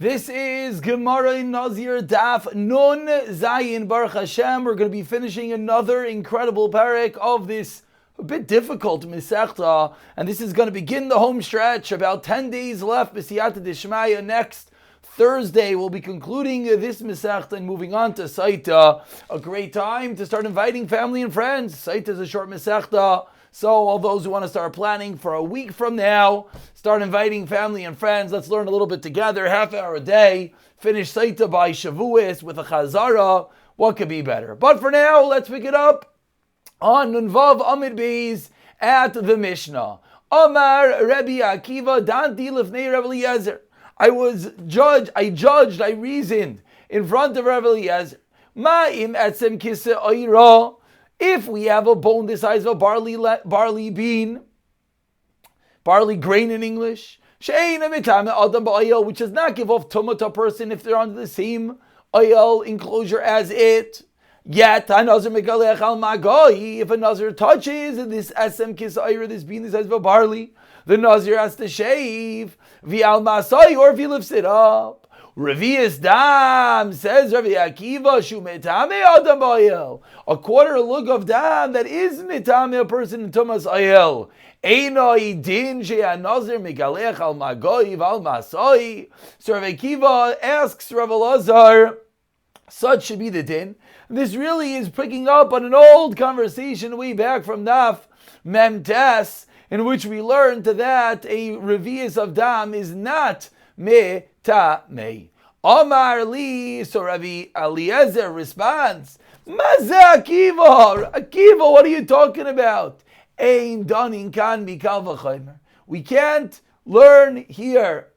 This is Gemara in Nazir Daf Nun Zayin Baruch Hashem. We're going to be finishing another incredible parak of this a bit difficult Masechta, and this is going to begin the home stretch. About 10 days left. B'siyata Dishmaya. Next Thursday we'll be concluding this Masechta and moving on to Saita. A great time to start inviting family and friends. Saita is a short Masechta. So all those who want to start planning for a week from now, start inviting family and friends. Let's learn a little bit together, half hour a day. Finish Saita by Shavuos with a Chazara. What could be better? But for now, let's pick it up on Nunvav Amid Beis at the Mishnah. Amar Rabbi Akiva Danti Lefnei Rabbi Eliezer. I reasoned in front of Rabbi Eliezer. Ma'im etzem kise oira. If we have a bone the size of a barley bean, barley grain in English, which does not give off tumah to a person if they're under the same oil enclosure as it. Yet, if a Nazir touches this asem kisayra, this bean the size of a barley, the Nazir has to shave, or if he lifts it up. Revius dam, says Rabbi Akiva, shumetame adam ba'ayel. A quarter lug of dam that is mitame a person in tumas ayel. Eino idin she'an nazir megalech al magoiv al masoi. So Rabbi Akiva asks Rabbi Lazar, such should be the din. This really is picking up on an old conversation way back from Daf Memtes, in which we learned that a revius of dam is not me. Omar li, so Rabbi Eliezer responds, Maza Akiva, what are you talking about? Ein danin kan mikal v'chaymer. We can't learn here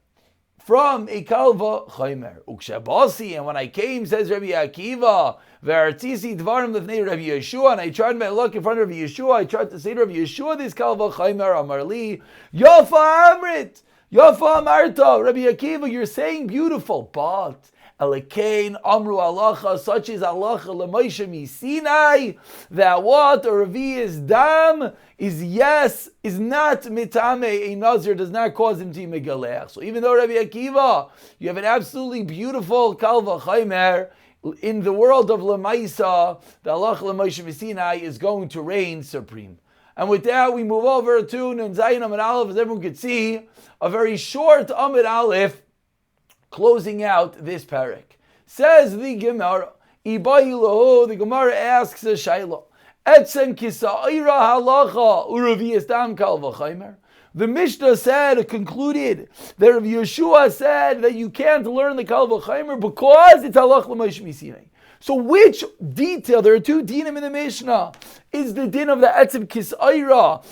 from a kal v'chaymer. Ukshabasi, and when I came, says Rabbi Akiva, v'artisi dvarim lefnei Rabbi Yeshua, and I tried my luck in front of Rabbi Yeshua, I tried to say to Rabbi Yeshua, this kal v'chaymer, Amar li, Yafa Amrit, Yafa Marta, Rabbi Akiva, you're saying beautiful, but Elikein Amru Alacha, such is Alacha L'Moshe Sinai, that what a revius dam is not mitame, a Nazir does not cause him to be megalech. So even though Rabbi Akiva, you have an absolutely beautiful kal v'chaymer, in the world of Lamaisa, the Alacha L'Moshe Sinai is going to reign supreme. And with that, we move over to Nun Zayin Amid Aleph, as everyone could see, a very short Amid Aleph, closing out this parak. Says the Gemara, the Gemara asks a Shaila, Etzem kisa'ira halacha uraviyas dam kal v'chaymer. The Mishnah concluded that Rav Yeshua said that you can't learn the kal v'chaymer because it's halach l'Moshe Sinai. So which detail, there are two dinim in the Mishnah, is the din of the etzem kisayra,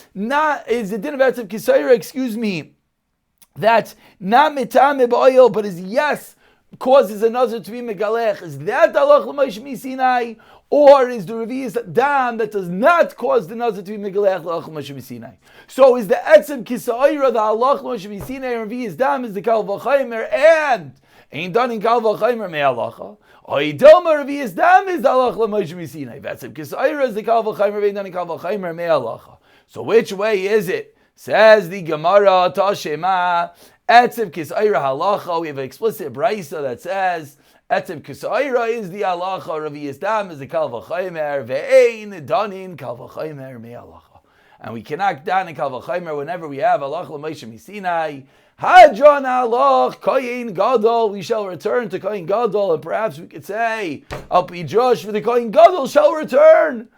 that's not mitame ba'oil, but is causes a Nazir to be megalech. Is that halach l'Moshe Sinai, or is the revius dam that does not cause the Nazir to be megalech halach l'Moshe Sinai? So is the etzem kisayra the halach l'Moshe Sinai, and revius dam is the kal v'chaymer, and ain't done in kal v'chaymer me'alacha. Oidilma revius dam is the halach l'Moshe Sinai. Etzem kisayra is the kal v'chaymer, ain't done in kal v'chaymer me'alacha. So which way is it? Says the Gemara, Tashema, Etzev Kisayra Halacha. We have an explicit brisa that says Etzev Kisayra is the Halacha, Revius dam is the kal v'chaymer, ve'ein danin kal v'chaymer me'alacha. And we cannot dan in kal v'chaymer whenever we have Halacha l'Moshe Sinai. Hadron halach koyin gadol. We shall return to koyin gadol, and perhaps we could say Al pi Josh for the koyin gadol shall return.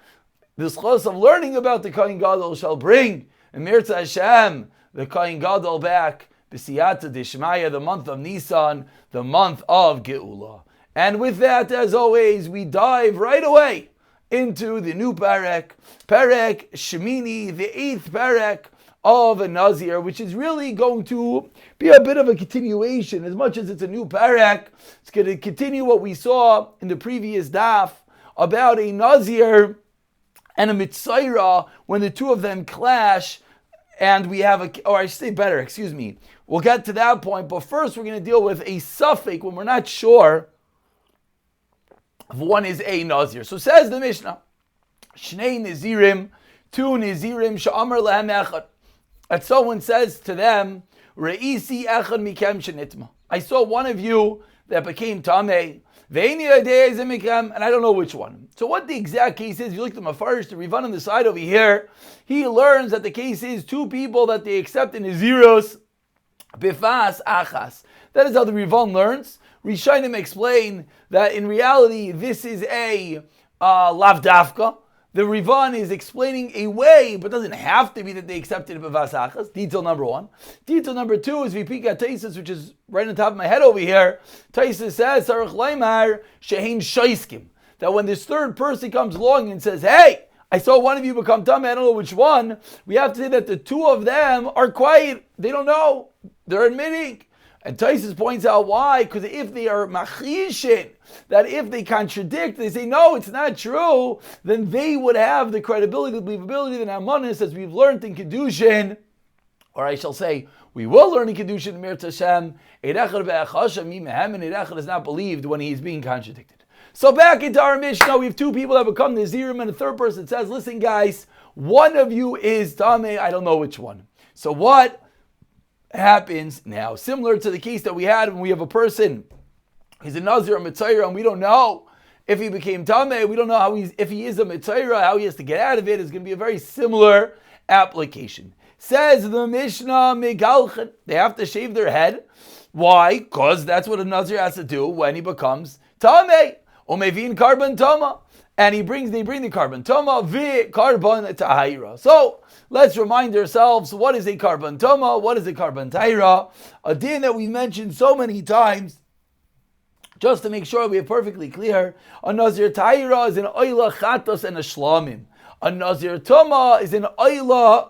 This chos of learning about the koyin gadol shall bring and Mirza Hashem, the Kohen Gadol back, B'siyata Dishmaya, the month of Nisan, the month of Geula. And with that, as always, we dive right away into the new Perek Shemini, the 8th Perek of a Nazir, which is really going to be a bit of a continuation. As much as it's a new Perek, it's going to continue what we saw in the previous Daf about a Nazir and a Mitzaira, when the two of them clash, and we have we'll get to that point, but first we're going to deal with a suffix when we're not sure if one is a Nazir. So says the Mishnah, Shnei Nazirim, two Nazirim, Sha'amar Lehem Echad, that someone says to them, Re'isi Echad Mikem Shenitma, I saw one of you that became Tameh, and I don't know which one. So what the exact case is, you look at the Mafarish, the Rivan on the side over here, he learns that the case is two people that they accept in Naziros, Bifas Achas. That is how the Rivan learns. Rishonim explain that in reality, this is a lavdafka. The Rivan is explaining a way, but doesn't have to be that they accepted Bifas Achas. Detail number one. Detail number two is Vipika Taisus, which is right on top of my head over here. Taisus says, Sarach Laimar Shehin Shoiskim. That when this third person comes along and says, hey, I saw one of you become Tameh, I don't know which one, we have to say that the two of them are quiet. They don't know. They're admitting. And Taisus points out why, because if they are machishin, that if they contradict, they say, no, it's not true, then they would have the credibility, the believability, the namanis, as we've learned in Kedushin, or I shall say, we will learn in Kedushin, Mir Tashem, Eirechad be'achashem mimehem, and Eirechad is not believed when he is being contradicted. So back into our Mishnah, we have two people that become Nazirim, and a third person says, listen guys, one of you is Tameh, I don't know which one. So what happens now, similar to the case that we had when we have a person, he's a Nazir, a Mitzayra, and we don't know if he became Tameh, we don't know how if he is a Mitzayra, how he has to get out of it, is going to be a very similar application. Says the Mishnah, Megalchen, they have to shave their head. Why? Because that's what a Nazir has to do when he becomes Tameh. Omevin Karban Tama. And they bring the Karban Tama, Vi Karban Tahira. So, let's remind ourselves, what is a Karban Tama? What is a Karban Tahira? A din that we mentioned so many times, just to make sure we are perfectly clear. A Nazir Tahira is an Oila Chatos and a Shlamim. A Nazir Tama is an Oila,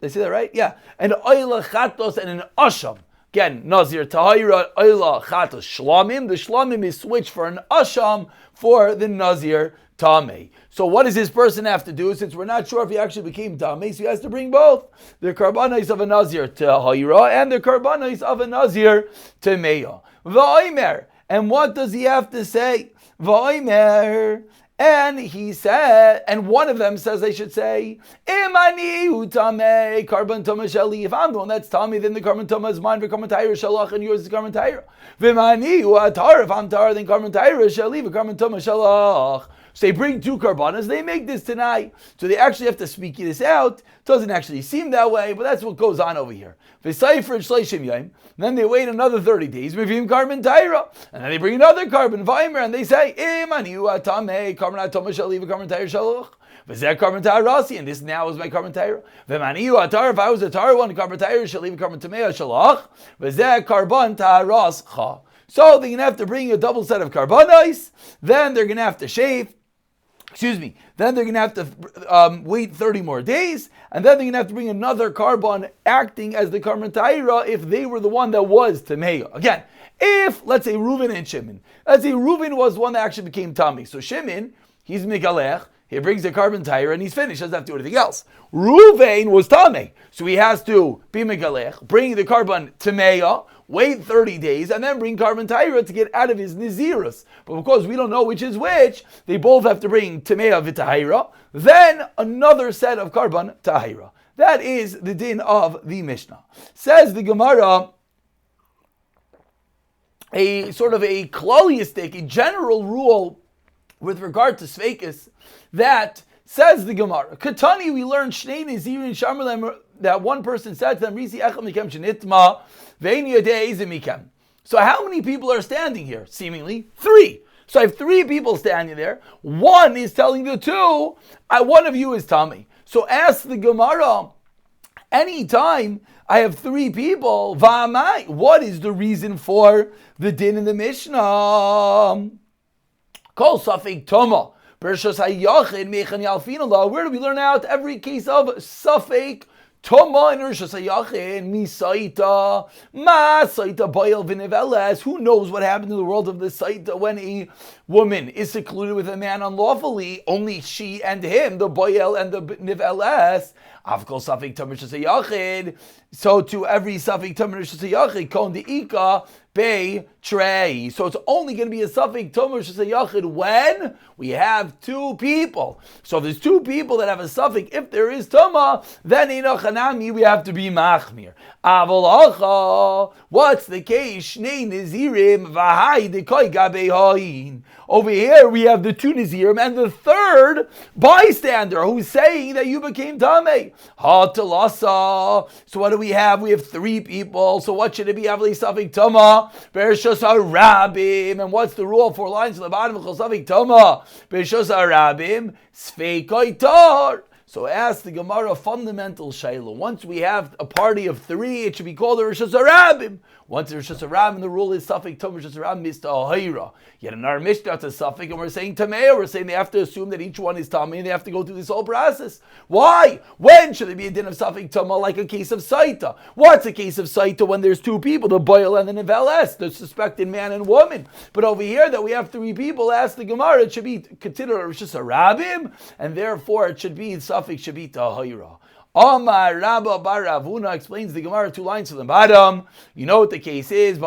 did I say that right? Yeah. An Oila Chatos and an Asham. Again, Nazir Tahira, Oila Chatos Shlamim. The Shlamim is switched for an Asham for the Nazir Tameh. So what does this person have to do? Since we're not sure if he actually became Tameh, so he has to bring both. The Karbanos of a Nazir Tahira and the Karbanos of a Nazir Tameya. V'oimer. And what does he have to say? V'oimer. And he said, and one of them says, I should say, Imani utameh karban toma sheli. If I'm the one that's Tameh, then the karban toma is mine. Karban taira shalach, and yours is karban taira. V'imani uatar. If I'm tar, then karban taira sheli. Karban toma shalach. So they bring two karbanas, they make this tonight. So they actually have to speak this out. Doesn't actually seem that way, but that's what goes on over here. Then they wait another 30 days. And then they bring another carbon, and they say, and this now is my carbon taira. If I was a tar one, carbon taira shall leave a carbon tamei shalach. Carbon taras. So they're going to have to bring a double set of carbonos. Then they're going to have to shave. Then they're going to have to wait 30 more days, and then they're going to have to bring another carbon acting as the carbon taira if they were the one that was Tameya. Again, if, let's say, Reuven and Shimon. Let's say Reuven was the one that actually became Tameh. So Shimon, he's Megalech, he brings the carbon taira and he's finished, doesn't have to do anything else. Reuven was Tameh, so he has to be Megalech, bring the carbon Tameya, wait 30 days, and then bring carbon taira to get out of his Nazirus. But because we don't know which is which, they both have to bring Tameya v'tahira, then another set of carbon tahira. That is the din of the Mishnah. Says the Gemara, a sort of a klalistic, a general rule with regard to Sveikus, that says the Gemara, Katani, we learned Shnei Nazirin Shamalem, that one person said to them, Risi Echam Mikem Shenitma, Vein Yodei Mikem. So how many people are standing here? Seemingly 3. So I have 3 people standing there. One is telling the 2, one of you is Tameh. So ask the Gemara, anytime I have 3 people, Va'amai, what is the reason for the din in the Mishnah? Kol Safek Toma. Where do we learn out every case of Safek Toma in Rishos HaYachid, Misaita, Ma Saita Boil V'Niveles? Who knows what happened in the world of the Saita when a woman is secluded with a man unlawfully? Only she and him, the Boil and the Niveles. Avkol Safek Toma Rishos HaYachid. So to every Safek Toma Rishos HaYachid, Kon De'ika Bei Trey. So it's only going to be a suffix Tumah Rishus HaYachid when we have two people. So if there's two people that have a suffix, if there is Tumah, then we have to be Machmir. Aval what's the case? Shnei Nazirim v'hai dekoi gabei ha'in. Over here we have the two Nazirim and the third bystander who's saying that you became Tameh. Ha-talasa. So what do we have? We have three people. So what should it be? Avli suffix Tumah. Bereshus HaRabim. And what's the rule? 4 lines on the bottom of suffix Tumah. Bereshus HaRabim. Sfeikoi tar. So ask the Gemara a fundamental shayla. Once we have a party of three, it should be called a Rishus HaRabim. Once a Rishus HaRabim, the rule is suffix Tumah Rishus HaRabim is Ta'ahira. Yet in our Mishnah, it's a suffix, and we're saying Tameh, we're saying they have to assume that each one is Tameh, and they have to go through this whole process. Why? When should there be a din of suffix Tumah like a case of Saita? What's a case of Saita when there's two people, the Boil and the Neveles, the suspected man and woman? But over here that we have three people, ask the Gemara, it should be considered a Rishus HaRabim, and therefore it should be suffix should be Ta'ahira. Amar Rabba Bar Ravuna explains the Gemara 2 lines to the bottom. You know what the case is. The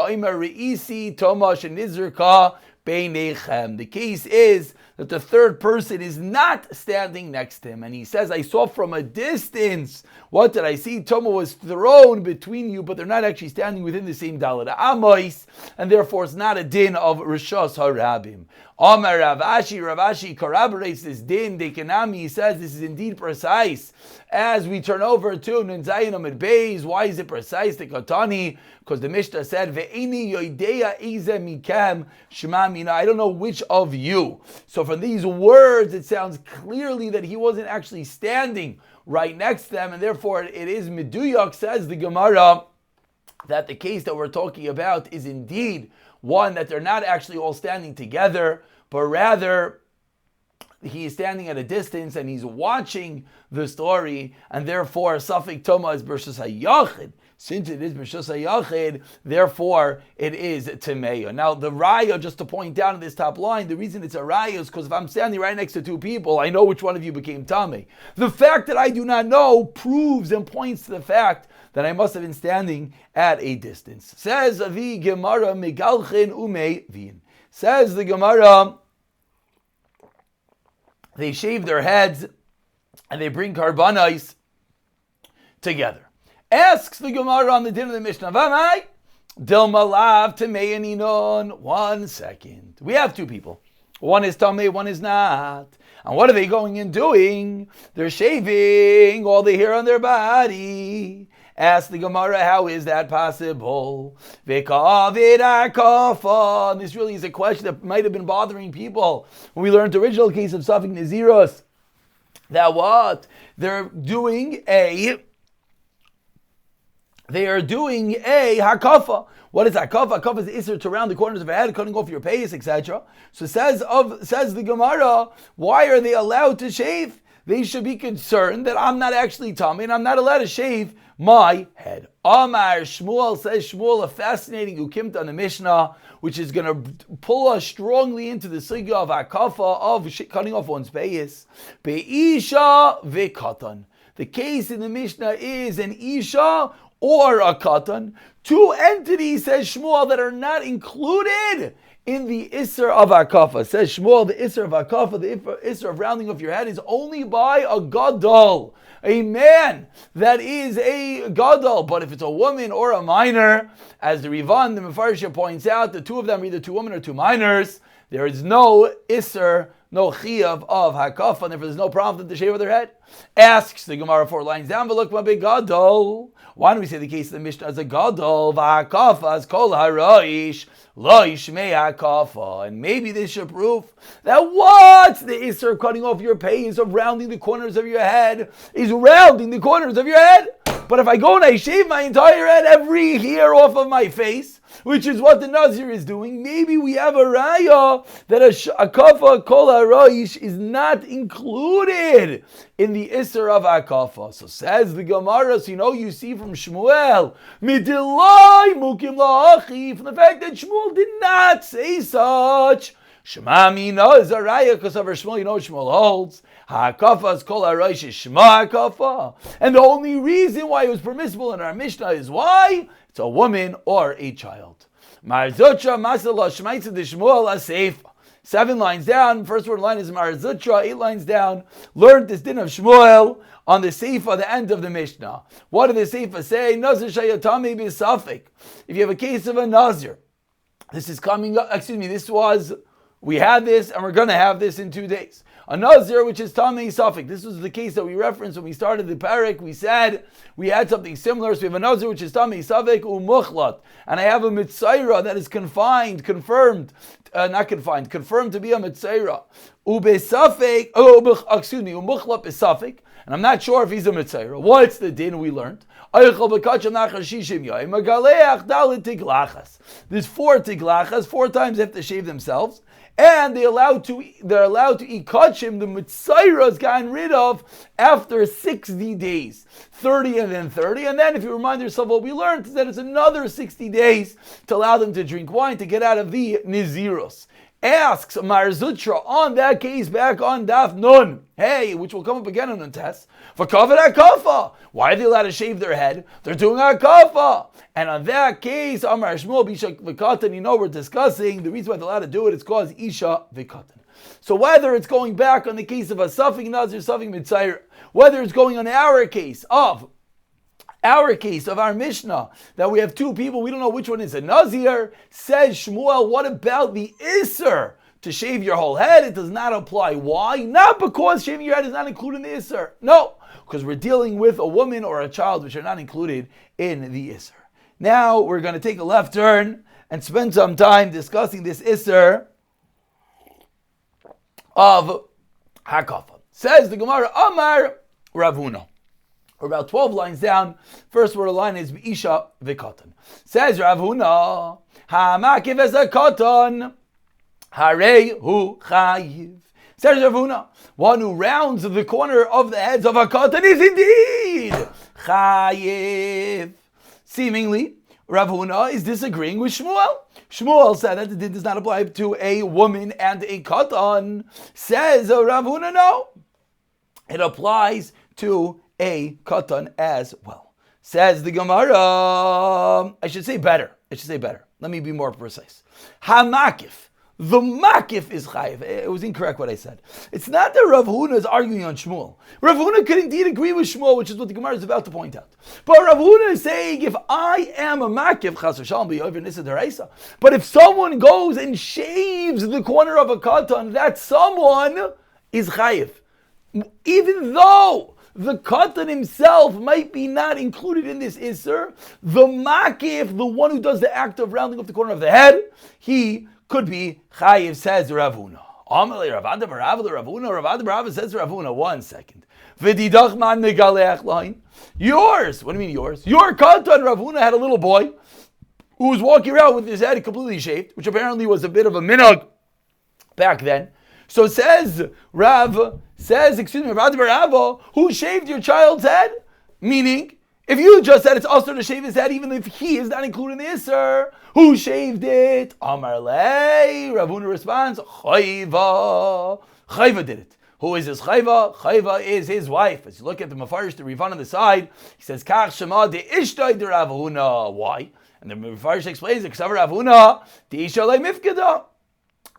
case is that the third person is not standing next to him. And he says, I saw from a distance. What did I see? Tumah was thrown between you, but they're not actually standing within the same Dalet Amois, and therefore it's not a din of Rishus HaRabim. Amar Rav Ashi corroborates this din. Dekanami, he says this is indeed precise. As we turn over to Nun Zayin Amid Beis, why is it precise? The Katani, because the Mishnah said, Ve'eni yoideya ize mikem shema mina. I don't know which of you. So from these words, it sounds clearly that he wasn't actually standing right next to them, and therefore it is Meduyak, says the Gemara, that the case that we're talking about is indeed one that they're not actually all standing together, but rather he is standing at a distance and he's watching the story, and therefore suffix Tumah is Bereshus HaYachid. Since it is Bereshus HaYachid, therefore it is Tameya. Now the Raya, just to point out in this top line, the reason it's a Raya is because if I'm standing right next to two people, I know which one of you became Tameh. The fact that I do not know proves and points to the fact that I must have been standing at a distance. Says the Gemara Megalchin Umei Vin. Says the Gemara, they shave their heads and they bring karbanos together. Asks the Gemara on the din of the Mishnah, Vamai, Dilma Lav Tamei. 1 second. We have two people. One is Tamei, one is not. And what are they going and doing? They're shaving all the hair on their body. Ask the Gemara, how is that possible? And this really is a question that might have been bothering people when we learned the original case of Safik Naziros. That what? They are doing a hakafa. What is hakafa? Hakafa is isser to round the corners of your head, cutting off your payas, etc. So says the Gemara, why are they allowed to shave? They should be concerned that I'm not actually tummy and I'm not allowed to shave my head. Amar Shmuel, says Shmuel, a fascinating ukimta on the Mishnah, which is going to pull us strongly into the sugya of hakafa, of cutting off one's payas. Be'isha ve'katan. The case in the Mishnah is an isha or a katan. Two entities, says Shmuel, that are not included in the Isser of Hakafa. Says Shmuel, the Isser of Hakafa, the Isser of rounding off your head is only by a Gadol, a man that is a Gadol. But if it's a woman or a minor, as the Rivan, the Mefarshah points out, the two of them are either two women or two minors, there is no Isser, no Chiyav of Hakafa, and therefore there's no problem for them to shave their head. Asks the Gemara 4 lines down, but look, my big Gadol. Why don't we say the case of the Mishnah as a Gadol, V'hakafa as kol hara'ish, lo yishmei hakafa. And maybe this should prove that what's the Isser of cutting off your payas, of rounding the corners of your head, is rounding the corners of your head. But if I go and I shave my entire head, every hair off of my face, which is what the Nazir is doing, maybe we have a raya that a kafa kol hara'ish is not included in the Isser of Hakafa. So says the Gemara, so you see from Shmuel, midilai mukim la'achi, from the fact that Shmuel did not say such. Shema mina is a raya, because of our Shmuel, what Shmuel holds. Hakafa is kol hara'ish is shema hakafa. And the only reason why it was permissible in our Mishnah is why? It's a woman or a child. Marzutra masala shmaitza dishmuel aseifa. 7 lines down. First word line is Marzutra. 8 lines down. Learned this din of Shmuel on the Seifa, the end of the Mishnah. What did the Seifa say? Nazir shayatami b'safik. If you have a case of a Nazir, this is coming up. We had this, and we're going to have this in 2 days. A Nazir, which is Tamei Safik. This was the case that we referenced when we started the parak. We said we had something similar. So we have a Nazir, which is Tamei Safik Umuchlat. And I have a Mitzaira that is confirmed to be a Mitzaira. Umuchlat is Safik. And I'm not sure if he's a Mitzaira. What's the din we learned? There's 4 tiglachas, 4 times they have to shave themselves. And they're allowed to eat kachim. The Mitzaira is gotten rid of after 60 days. 30 and then 30. And then if you remind yourself what we learned, is that it's another 60 days to allow them to drink wine to get out of the Naziros. Asks Marzutra on that case back on Daf Nun. Hey, which will come up again in the test. For covered akafa. Why are they allowed to shave their head? They're doing akafa. And on that case, Amar Shmuel Bisha Vikatan, we're discussing the reason why they're allowed to do it. It's called Isha Vikatan. So whether it's going back on the case of a Safik Nazir, Safik Mitzair, whether it's going on our case of our Mishnah, that we have 2 people, we don't know which one is a Nazir, says Shmuel, what about the Isser to shave your whole head? It does not apply. Why? Not because shaving your head is not included in the Isser. No, because we're dealing with a woman or a child which are not included in the Isser. Now we're going to take a left turn and spend some time discussing this Isser of Hakafa. Says the Gemara, Amar Rav Huna. We're about 12 lines down. First word of the line is Isha Vikatan. Says Rav Huna, Hamakiv es a katan, Harei hu chayiv. Says Rav Huna, one who rounds the corner of the heads of a katan is indeed chayiv. Seemingly, Rav Huna is disagreeing with Shmuel. Shmuel said that it does not apply to a woman and a katan. Says Rav Huna, no. It applies to a katan as well. Says the Gemara, I should say better. Let me be more precise. Hamakif. The makif is chayiv. It was incorrect what I said. It's not that Rav Huna is arguing on Shmuel. Rav Huna could indeed agree with Shmuel, which is what the Gemara is about to point out. But Rav Huna is saying, if I am a makif, chas v'shalom b'yover nisa d'oraisa. But if someone goes and shaves the corner of a katan, that someone is chayiv. Even though the katan himself might be not included in this isser, the makif, the one who does the act of rounding off the corner of the head, he could be chayiv, says Rav Huna. Amalei Rav Ada Barav Rav Huna. Rav Ada Barav says Rav Huna. 1 second. V'didach man megaleach line. Yours. What do you mean yours? Your katan, Rav Huna, had a little boy who was walking around with his head completely shaved, which apparently was a bit of a minhag back then. So says Rav Ada Barav, who shaved your child's head? Meaning, if you just said it's also to shave his head, even if he is not included in the Isser, who shaved it? Amar lei. Rav Huna responds, Chayva. Chayva did it. Who is his Chayva? Chayva is his wife. As you look at the Mefarish, the Rivan on the side, he says, Kach Shema de Ishtay de Rav Huna. Why? And the Mefarish explains it, Ksav Rav Huna, de Isha lei mifkeda.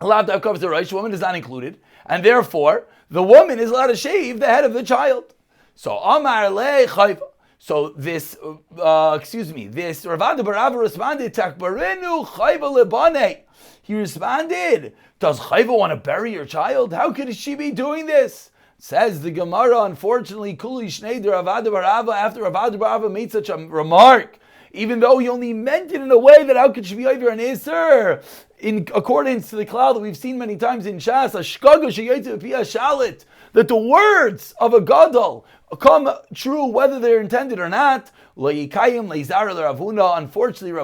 Allowed to covers the Reish, woman is not included, and therefore the woman is allowed to shave the head of the child. So Amar lei Chayva. So this Rav Ada Barav responded, Takbarenu Chayva lebane. He responded, does Chayva want to bury your child? How could she be doing this? Says the Gemara, unfortunately, Kuli Shnei Rav Ada Barav, after Rav Ada Barav made such a remark, even though he only meant it in a way that how could she be over an Isser? In accordance to the cloud that we've seen many times in Shas, that the words of a gadol come true whether they're intended or not. Unfortunately, Rav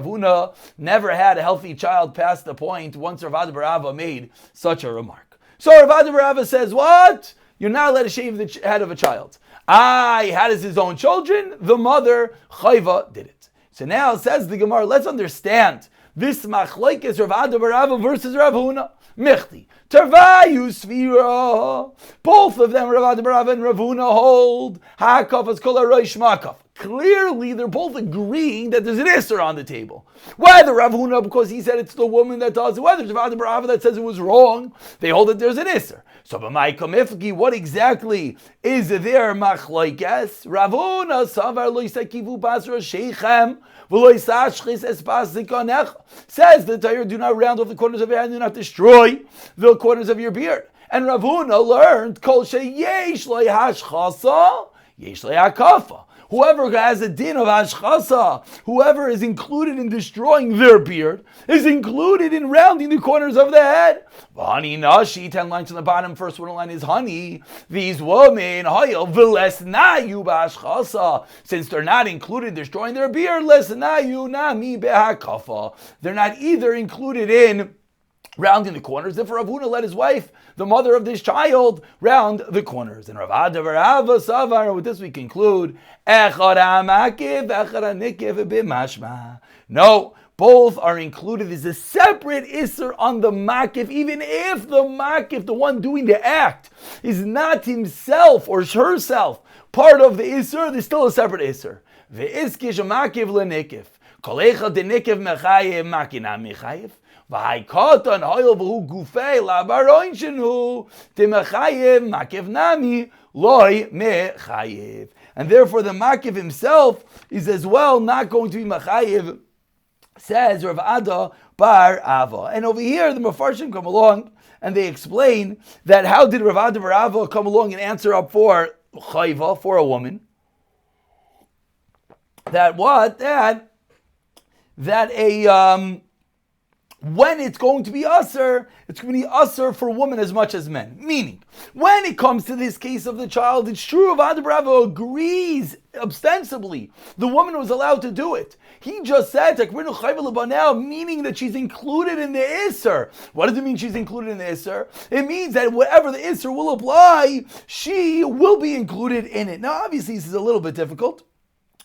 Huna never had a healthy child past the point once Rav Ada Barav made such a remark. So Rav Ada Barav says, what? You're not allowed to shave the head of a child. He had his own children. The mother, Chayva, did it. So now says the Gemara, let's understand this machlokes Rav Ada Barav versus Rav Huna. Michti. Tarvayu Sfira. Both of them, Rav Ada Barav and Rav Huna, hold Hakaf as kol harosh makaf. clearly they're both agreeing that there's an Isser on the table. Whether Rav Huna, because he said it's the woman that does it, whether it's Rav Barava that says it was wrong, they hold that there's an Isser. So b'may kamifki, what exactly is their machlokes? Rav Huna savar lo yisakivu basra sheichem v'lo yisashchis espas zikonech. Says the Torah, do not round off the corners of your hand, do not destroy the corners of your beard. And Rav Huna learned kol sheyesh lo yhashchasa yesh lo yakafa. Whoever has a din of hashchasa, whoever is included in destroying their beard, is included in rounding the corners of the head. V'hani nashi, 10 lines on the bottom, first one line is honey. These women, hayel v'lesnayu b'hashchasa, since they're not included in destroying their beard, lesnayu nami behakafa. They're not either included in rounding the corners. Therefore, Rav Huna let his wife, the mother of this child, round the corners. And Rav Ada Barava Savar, with this we conclude, no, both are included. There's a separate Isser on the Makif, even if the Makif, the one doing the act, is not himself or herself part of the Isser, there's still a separate Isser. Ve'iskish Makif lenikif. Kolecha de Nikiv mechayev makina mechayev. V'haikatan hoyel v'hu gufei labaroin shenu temechayev makiv nami loy mechayev. And therefore the makiv himself is as well not going to be mechayev, says Rav Ada bar Ava. And over here the Mefarshim come along and they explain that how did Rav Ada bar Ava come along and answer up for chayva, for a woman? That when it's going to be usher, it's going to be usher for women as much as men. Meaning, when it comes to this case of the child, it's true, Rav Ada bar Ava agrees ostensibly the woman was allowed to do it. He just said, meaning that she's included in the Isser. What does it mean she's included in the Isser? It means that whatever the Isser will apply, she will be included in it. Now, obviously, this is a little bit difficult.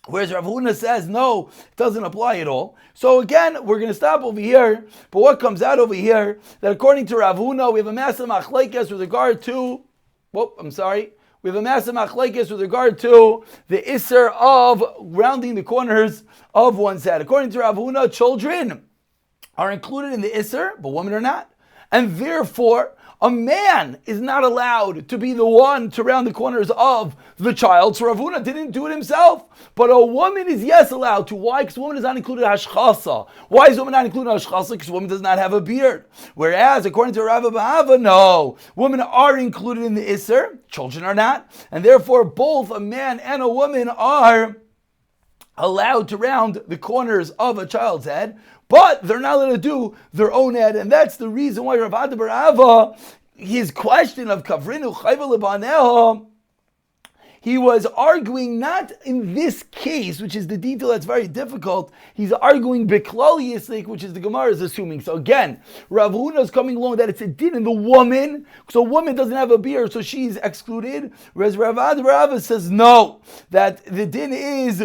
Whereas Rav Huna says, no, it doesn't apply at all. So again, we're going to stop over here. But what comes out over here, that according to Rav Huna, we have a massive machlekes with regard to, we have a massive machlekes with regard to the Isser of rounding the corners of one's head. According to Rav Huna, children are included in the Isser, but women are not. And therefore, a man is not allowed to be the one to round the corners of the child. So Rav Huna didn't do it himself. But a woman is yes allowed to. Why? Because a woman is not included in hashchasa. Why is a woman not included in hashchasa? Because a woman does not have a beard. Whereas, according to Rav Bahava, no. Women are included in the Isser. Children are not. And therefore, both a man and a woman are allowed to round the corners of a child's head. But they're not allowed to do their own head, and that's the reason why Rav Ada bar Ava, his question of Kavrinu Chayva Lebaneha, he was arguing not in this case, which is the detail that's very difficult. He's arguing Beklali Yislik, which is the Gemara is assuming. So again, Rav Huna is coming along that it's a din in the woman, so a woman doesn't have a beard, so she's excluded. Whereas Rav Ada bar Ava says no, that the din is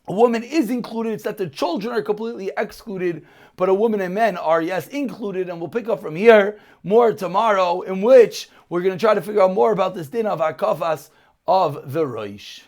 a woman is included, it's that the children are completely excluded, but a woman and men are, yes, included, and we'll pick up from here more tomorrow, in which we're going to try to figure out more about this din of Hakafas of the Rosh.